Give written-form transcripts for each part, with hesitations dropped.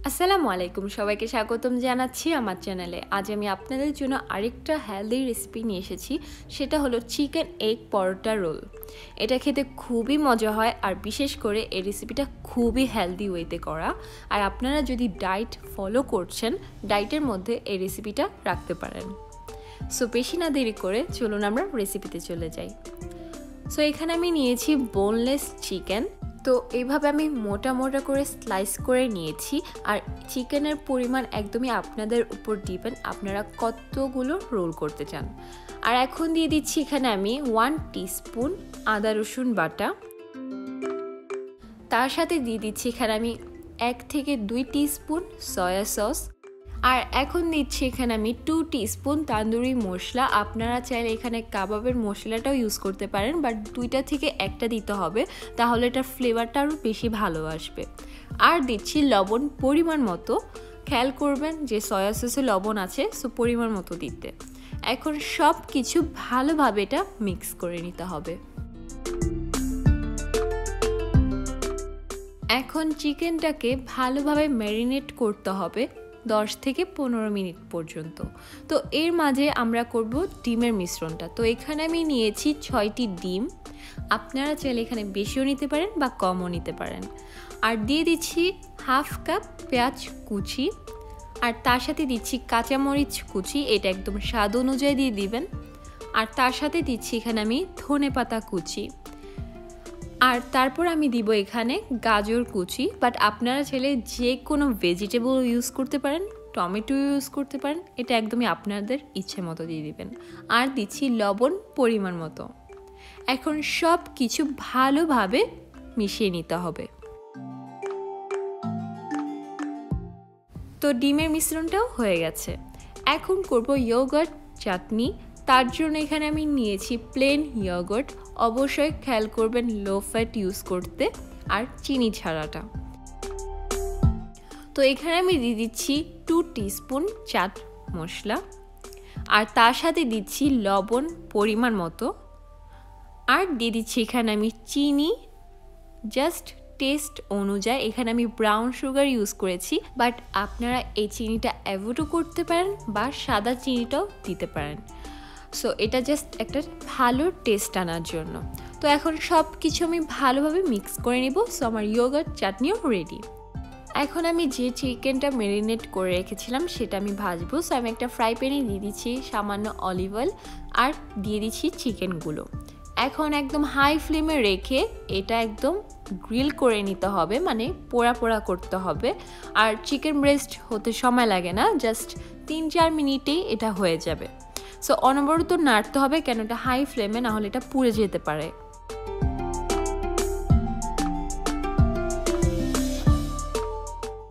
আসসালামু আলাইকুম, সবাইকে স্বাগতম জানাচ্ছি আমার চ্যানেলে। আজ আমি আপনাদের জন্য আরেকটা হেলদি রেসিপি নিয়ে এসেছি, সেটা হলো চিকেন এগ পরোটা রোল। এটা খেতে খুবই মজা হয় আর বিশেষ করে এই রেসিপিটা খুবই হেলদি ওয়েতে করা। আর আপনারা যদি ডায়েট ফলো করছেন, ডায়েটের মধ্যে এই রেসিপিটা রাখতে পারেন। সো বেশি না দেরি করে চলুন আমরা রেসিপিতে চলে যাই। সো এখানে আমি নিয়েছি বোনলেস চিকেন। তো এইভাবে আমি মোটা মোটা করে স্লাইস করে নিয়েছি। আর চিকেনের পরিমাণ একদমই আপনাদের উপর ডিপেন্ড, আপনারা কতগুলো রোল করতে চান। আর এখন দিয়ে দিচ্ছি এখানে আমি 1 টিস্পুন আদা রসুন বাটা। তার সাথে দিয়ে দিচ্ছি এখানে আমি 1 থেকে 2 টিস্পুন সয়া সস। আর এখন দিচ্ছি এখানে আমি 2 টিস্পুন তান্দুরি মশলা। আপনারা চাইলে এখানে কাবাবের মশলাটাও ইউজ করতে পারেন, বাট 2টা থেকে 1টা দিতে হবে, তাহলে এটার ফ্লেভারটা আরও বেশি ভালো আসবে। আর দিচ্ছি লবণ পরিমাণ মতো। খেয়াল করবেন যে সয়া সসে লবণ আছে, সো পরিমাণ মতো দিতে। এখন সব কিছু ভালোভাবে এটা মিক্স করে নিতে হবে। এখন চিকেনটাকে ভালোভাবে ম্যারিনেট করতে হবে 10 থেকে 15 মিনিট পর্যন্ত। তো এর মাঝে আমরা করব ডিমের মিশ্রণটা। তো এখানে আমি নিয়েছি 6টি ডিম। আপনারা চাইলে এখানে বেশিও নিতে পারেন বা কমও নিতে পারেন। আর দিয়ে দিচ্ছি হাফ কাপ পেঁয়াজ কুচি। আর তার সাথে দিচ্ছি কাঁচামরিচ কুচি, এটা একদম স্বাদ অনুযায়ী দিয়ে দিবেন। আর তার সাথে দিচ্ছি এখানে আমি ধনেপাতা কুচি। আর তারপর আমি দিব এখানে গাজর কুচি, বাট আপনারা চাইলে যে কোনো ভেজিটেবল ইউজ করতে পারেন, টমেটো ইউজ করতে পারেন, এটা একদমই আপনাদের ইচ্ছে মতো দিয়ে দিবেন। আর দিচ্ছি লবণ পরিমাণ মতো। এখন সব কিছু ভালোভাবে মিশিয়ে নিতে হবে। তো ডিমের মিশ্রণটাও হয়ে গেছে। এখন করব ইয়োগার্ট চাটনি। তার জন্য এখানে আমি নিয়েছি প্লেন ইয়োগার্ট। অবশ্যই খেয়াল করবেন লো ফ্যাট ইউজ করতে আর চিনি ছাড়াটা। তো এখানে আমি দিয়ে দিচ্ছি 2 টিস্পুন চাট মশলা। আর তার সাথে দিচ্ছি লবণ পরিমাণ মতো। আর দিয়ে দিচ্ছি এখানে আমি চিনি জাস্ট টেস্ট অনুযায়ী। এখানে আমি ব্রাউন সুগার ইউজ করেছি, বাট আপনারা এই চিনিটা অ্যাভয়েডও করতে পারেন বা সাদা চিনিটাও দিতে পারেন। সো এটা জাস্ট একটা ভালো টেস্ট আনার জন্য। তো এখন সব কিছু আমি ভালোভাবে মিক্স করে নেব। সো আমার ইয়োগার্ট চাটনিও রেডি। এখন আমি যে চিকেনটা ম্যারিনেট করে রেখেছিলাম সেটা আমি ভাজবো। সো আমি একটা ফ্রাই প্যানে দিয়ে দিচ্ছি সামান্য অলিভ অয়েল আর দিয়ে দিচ্ছি চিকেনগুলো। এখন একদম হাই ফ্লেমে রেখে এটা একদম গ্রিল করে নিতে হবে, মানে পোড়া পোড়া করতে হবে। আর চিকেন ব্রেস্ট হতে সময় লাগে না, জাস্ট 3-4 মিনিটেই এটা হয়ে যাবে। সো অনবরত নাড়তে হবে, কেন এটা হাই ফ্লেমে, না হলে এটা পুড়ে যেতে পারে।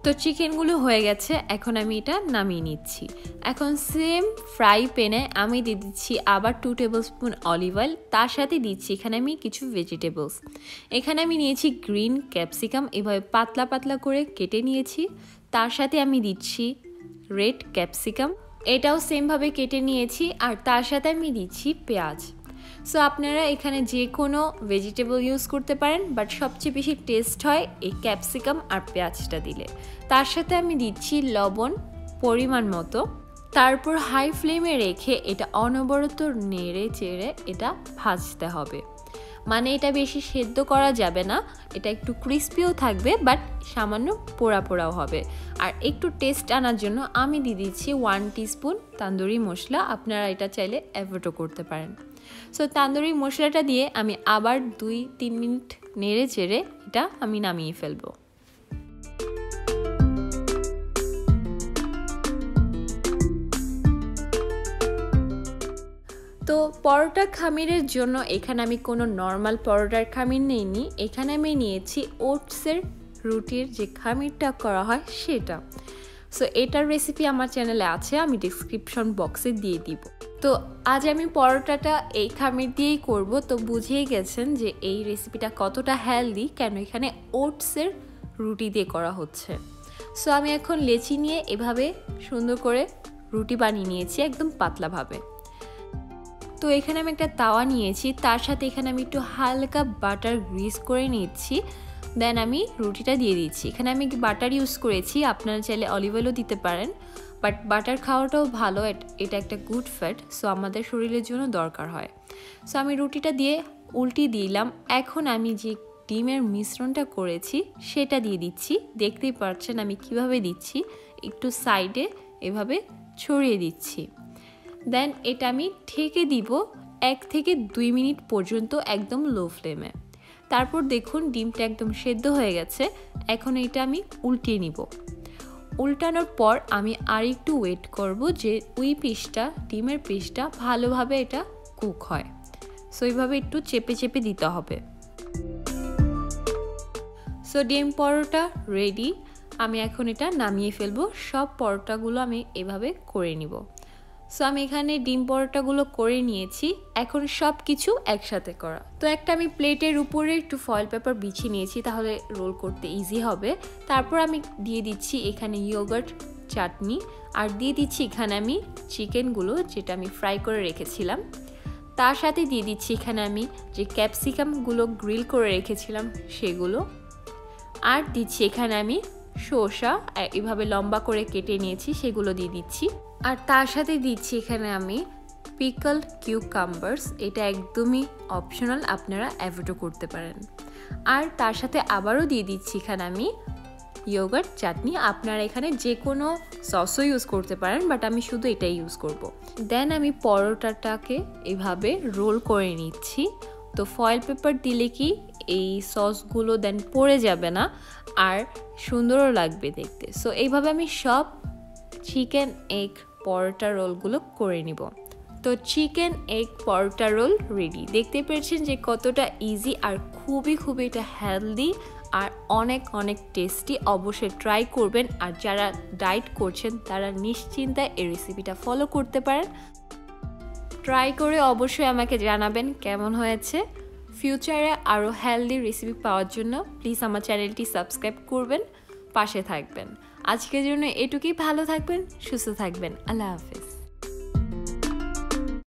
তো চিকেনগুলো হয়ে গেছে, এখন আমি এটা নামিয়ে নিচ্ছি। এখন সেম ফ্রাই প্যানে আমি দিয়ে দিচ্ছি আবার 2 টেবিলস্পুন অলিভ অয়েল। তার সাথে দিচ্ছি এখানে আমি কিছু ভেজিটেবলস। এখানে আমি নিয়েছি গ্রিন ক্যাপসিকাম, এভাবে পাতলা পাতলা করে কেটে নিয়েছি। তার সাথে আমি দিচ্ছি রেড ক্যাপসিকাম, এটাও সেমভাবে কেটে নিয়েছি। আর তার সাথে আমি দিচ্ছি পেঁয়াজ। সো আপনারা এখানে যে কোনো ভেজিটেবল ইউজ করতে পারেন, বাট সবচেয়ে বেশি টেস্ট হয় এই ক্যাপসিকাম আর পেঁয়াজটা দিলে। তার সাথে আমি দিচ্ছি লবণ পরিমাণ মতো। তারপর হাই ফ্লেমে রেখে এটা অনবরত নেড়ে চেড়ে এটা ভাজতে হবে। মানে এটা বেশি সেদ্ধ করা যাবে না, এটা একটু ক্রিস্পিও থাকবে, বাট সামান্য পোড়া পোড়াও হবে। আর একটু টেস্ট আনার জন্য আমি দিয়ে দিচ্ছি 1 টিস্পুন তান্দুরি মশলা। আপনারা এটা চাইলে অ্যাভয়েডও করতে পারেন। সো তান্দুরি মশলাটা দিয়ে আমি আবার 2-3 মিনিট নেড়ে চেড়ে এটা আমি নামিয়ে ফেলবো। তো পরোটা খামিরের জন্য এখানে আমি কোনো নর্মাল পরোটার খামির নিইনি, এখানে আমি নিয়েছি ওটসের রুটির যে খামিরটা করা হয় সেটা। সো এটার রেসিপি আমার চ্যানেলে আছে, আমি ডিসক্রিপশন বক্সে দিয়ে দিব। তো আজ আমি পরোটাটা এই খামির দিয়েই করব। তো বুঝেই গেছেন যে এই রেসিপিটা কতটা হেলদি, কেন এখানে ওটসের রুটি দিয়ে করা হচ্ছে। সো আমি এখন লেচি নিয়ে এভাবে সুন্দর করে রুটি বানিয়ে নিয়েছি একদম পাতলাভাবে। তো এখানে আমি একটা তাওয়া নিয়েছি, তার সাথে এখানে আমি একটু হালকা বাটার গ্রিস করে নিচ্ছি। দেন আমি রুটিটা দিয়ে দিচ্ছি। এখানে আমি বাটার ইউজ করেছি, আপনারা চাইলে অলিভ অয়েলও দিতে পারেন, বাট বাটার খাওয়াটাও ভালো, এটা একটা গুড ফ্যাট, সো আমাদের শরীরের জন্য দরকার হয়। সো আমি রুটিটা দিয়ে উল্টি দিলাম। এখন আমি যে ডিমের মিশ্রণটা করেছি সেটা দিয়ে দিচ্ছি। দেখতেই পাচ্ছেন আমি কিভাবে দিচ্ছি, একটু সাইডে এভাবে ছড়িয়ে দিচ্ছি। দেন এটা আমি ঢেকে দিব 1 থেকে 2 মিনিট পর্যন্ত একদম লো ফ্লেমে। তারপর দেখুন ডিমটা একদম সেদ্ধ হয়ে গেছে। এখন এটা আমি উল্টিয়ে নিব। উল্টানোর পর আমি আর একটু ওয়েট করব যে ওই পিসটা, ডিমের পিসটা ভালোভাবে এটা কুক হয়। সো এইভাবে একটু চেপে চেপে দিতে হবে। সো ডিম পরোটা রেডি। আমি এখন এটা নামিয়ে ফেলবো। সব পরোটাগুলো আমি এভাবে করে নিব। সো আমি এখানে ডিম পরোটাগুলো করে নিয়েছি। এখন সব কিছু একসাথে করা। তো একটা আমি প্লেটের উপরে একটু ফয়েল পেপার বিছিয়ে নিয়েছি, তাহলে রোল করতে ইজি হবে। তারপর আমি দিয়ে দিচ্ছি এখানে ইয়োগার্ট চাটনি, আর দিয়ে দিচ্ছি এখানে আমি চিকেনগুলো যেটা আমি ফ্রাই করে রেখেছিলাম। তার সাথে দিয়ে দিচ্ছি এখানে আমি যে ক্যাপসিকামগুলো গ্রিল করে রেখেছিলাম সেগুলো, আর দিচ্ছি এখানে আমি শসা এভাবে লম্বা করে কেটে নিয়েছি সেগুলো দিয়ে দিচ্ছি। আর তার সাথে দিচ্ছি এখানে আমি পিকলড কিউকাম্বারস, এটা একদমই অপশনাল, আপনারা অ্যাভয়েডও করতে পারেন। আর তার সাথে আবারও দিয়ে দিচ্ছি এখানে আমি ইয়োগার্ট চাটনি। আপনারা এখানে যে কোনো সসও ইউজ করতে পারেন, বাট আমি শুধু এটাই ইউজ করব। দেন আমি পরোটাটাকে এভাবে রোল করে নিচ্ছি। তো ফয়েল পেপার দিলে কি এই সসগুলো দেন পড়ে যাবে না, আর সুন্দরও লাগবে দেখতে। সো এইভাবে আমি সব চিকেন এগ পরোটা রোলগুলো করে নিব। তো চিকেন এগ পরোটা রোল রেডি। দেখতে পেরেছেন যে কতটা ইজি আর খুবই এটা হেলদি আর অনেক টেস্টি। অবশ্যই ট্রাই করবেন, আর যারা ডায়েট করছেন তারা নিশ্চিন্তায় এই রেসিপিটা ফলো করতে পারেন। ট্রাই করে অবশ্যই আমাকে জানাবেন কেমন হয়েছে। ফিউচারে আরও হেলদি রেসিপি পাওয়ার জন্য প্লিজ আমার চ্যানেলটি সাবস্ক্রাইব করবেন, পাশে থাকবেন। আজকের জন্য এটুকুই। ভালো থাকবেন, সুস্থ থাকবেন। আল্লাহ হাফেজ।